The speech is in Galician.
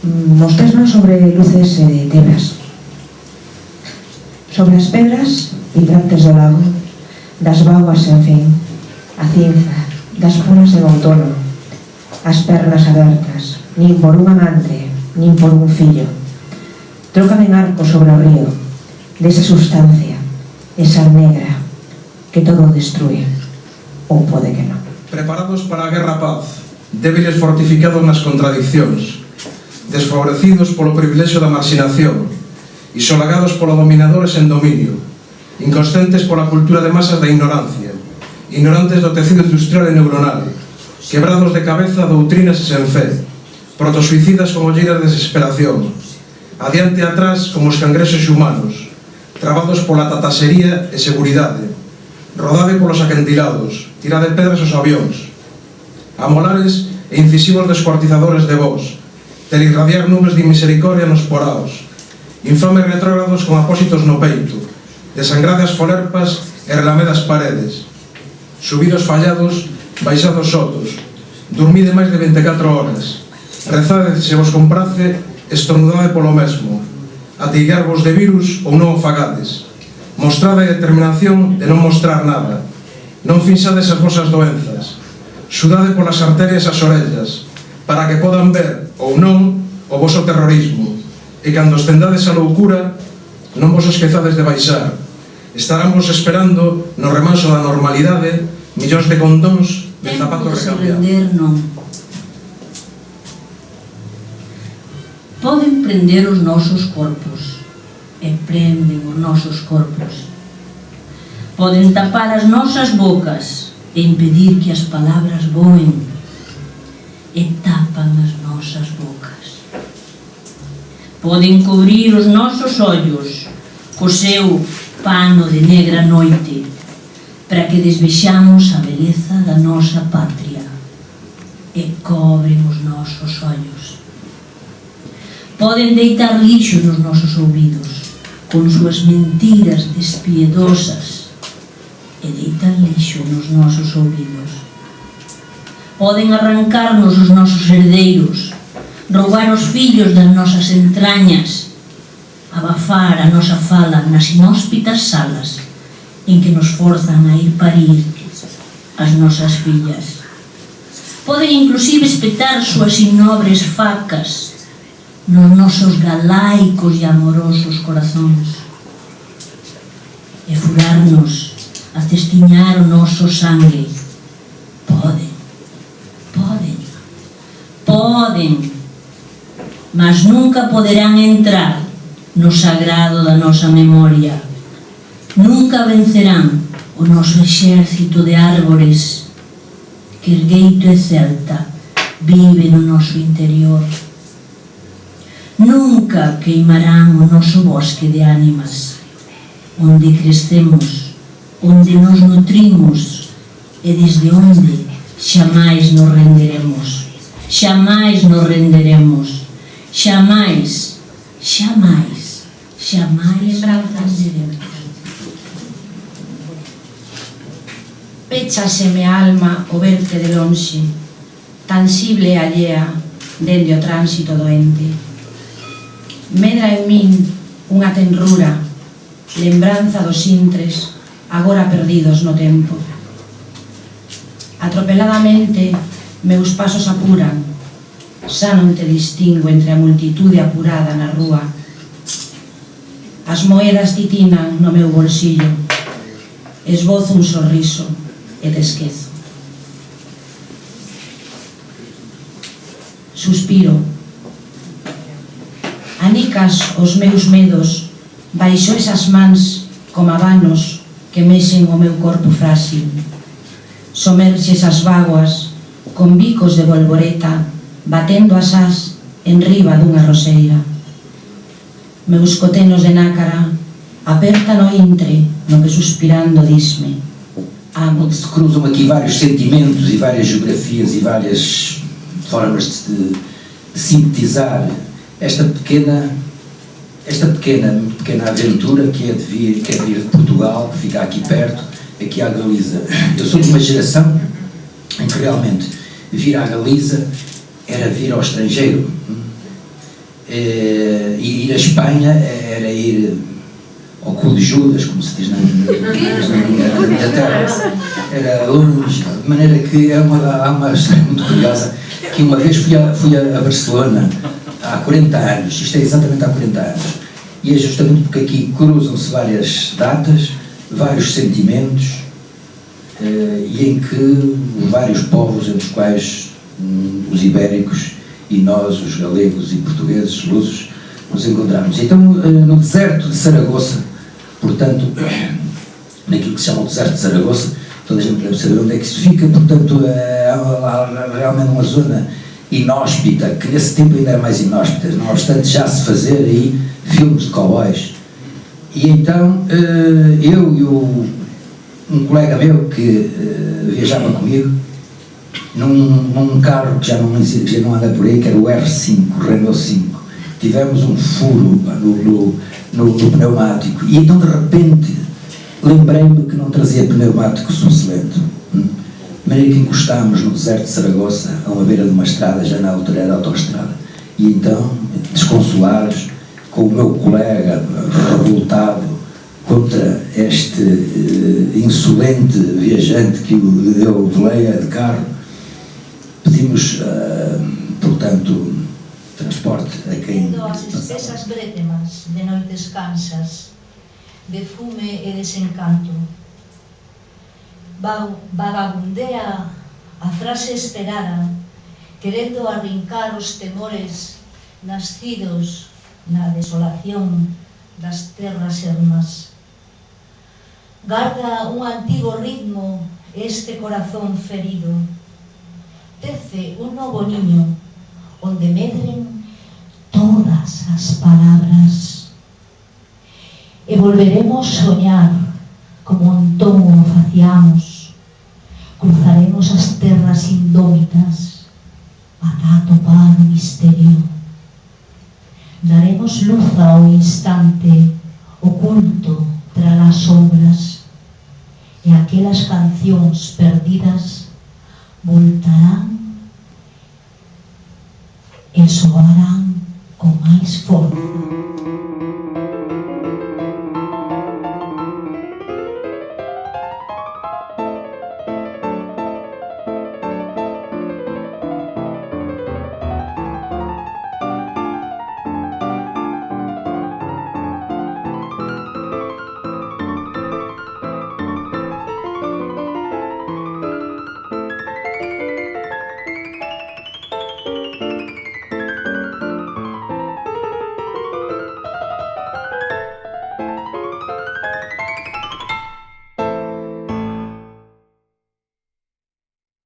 Mostrasnos sobre luces de tebras, sobre as pedras vibrantes do lago, das vaguas sen fin, a cinza das punas en outono, as pernas abertas, nin por un amante, nin por un fillo. Trócame en arco sobre o río, desa sustancia, esa negra, que todo destrue, ou pode que non. Preparados para a guerra-paz, débiles fortificados nas contradicións, desfavorecidos polo privilexio da marxinación, isolagados polo dominador e sen dominio, inconscientes pola cultura de masas da ignorancia, ignorantes do tecido industrial e neuronal, quebrados de cabeza, doutrinas e sen fe, protosuicidas con olleiras de desesperación, adiante e atrás como os cangrexos humanos, trabados pola tatasería e seguridade, rodade polos acantilados, tirade pedras aos avións, amolares e incisivos descuartizadores de voz, telirradiar nubes de misericordia nos poraos, infames retrógrados con apósitos no peito, desangradas folerpas e relamedas paredes, subidos fallados, baixados sotos, dormide máis de 24 horas, rezade se vos comprace, estornudade polo mesmo, atigarvos de virus ou non o fagades, mostrade a determinación de non mostrar nada, non finxades as vosas doenzas, sudade polas arterias as orellas, para que podan ver ou non o voso terrorismo, e cando estendades a loucura non vos esquezades de baixar. Estarán vos esperando no remanso da normalidade millóns de condóns de zapatos recambiados. Poden prender os nosos corpos, e prenden os nosos corpos. Poden tapar as nosas bocas e impedir que as palabras voen, e tapan as nosas bocas. Poden cubrir os nosos ollos co seu pano de negra noite, para que desvexamos a beleza da nosa patria, e cobren os nosos ollos. Poden deitar lixo nos nosos ouvidos, con súas mentiras despiedosas, e deitar lixo nos nosos ouvidos. Poden arrancarnos os nosos herdeiros, roubar os fillos das nosas entrañas, abafar a nosa fala nas inhóspitas salas en que nos forzan a ir parir as nosas fillas. Poden inclusive espetar súas innobres facas nos nosos galaicos e amorosos corazóns, e furarnos, a testiñar o noso sangue. Poden, mas nunca poderán entrar no sagrado da nosa memoria. Nunca vencerán o noso exército de árbores que ergueito e celta vive no noso interior. Nunca queimarán o noso bosque de ánimas, onde crecemos, onde nos nutrimos e desde onde xamais nos renderemos. Xamais nos renderemos. Xamais renderemos. Péchaseme a alma o verte de lonxe, tansible e allea dende o tránsito doente. Medra en min unha tenrura, lembranza dos intres agora perdidos no tempo. Atropeladamente meus pasos apuran, xa non te distingo entre a multitude apurada na rúa. As moedas titinan no meu bolsillo, esbozo un sorriso e te esquezo. Suspiro, anicas os meus medos baixo esas mans como abanos que mexen o meu corpo frágil. Somerxes as vaguas con bicos de bolboreta batendo as ás en riba dunha roseira. Meus cotenos de nácara apertan o intre no que suspirando disme: amo. Se cruzam aqui vários sentimentos e várias geografias e várias formas de sintetizar esta pequena aventura que é de vir de Portugal, que fica aqui perto, aqui à Galiza. Eu sou de uma geração em que realmente vir à Galiza era vir ao estrangeiro. E ir a Espanha era ir ao cu de Judas, como se diz na Inglaterra. Era longe, de maneira que há uma história muito curiosa, que uma vez fui a Barcelona há 40 anos, isto é exatamente há 40 anos, e é justamente porque aqui cruzam-se várias datas, vários sentimentos, e em que vários povos, entre os quais os ibéricos e nós, os galegos e portugueses, lusos, nos encontramos. Então, no deserto de Saragoça, portanto, naquilo que se chama o deserto de Saragoça, toda a gente deve saber onde é que isso fica, portanto, há realmente uma zona inóspita, que nesse tempo ainda era mais inóspita, não obstante já se fazer aí filmes de cowboys. E então, eu e um colega meu que viajava comigo, num carro que já não anda por aí, que era o R5, o Renault 5, tivemos um furo no pneumático, e então de repente lembrei-me que não trazia pneumático sucelento, de maneira que encostámos no deserto de Saragoça, a uma beira de uma estrada, já na altura era autoestrada, e então, desconsolados, com o meu colega revoltado contra este insolente viajante que o deu boleia de carro, pedimos, portanto, transporte a quem Vendo as espesas brétemas de noites cansas, de fume e desencanto, vagabundea a frase esperada, querendo arrincar os temores nascidos na desolación das terras ermas. Garda un antigo ritmo este corazón ferido, tece un novo niño onde medren todas as palabras, e volveremos soñar como entón o faciamos, cruzaremos as terras indómitas para atopar o misterio, daremos luz ao instante oculto tras as sombras, e aquelas cancións perdidas voltarán e soarán con máis forza.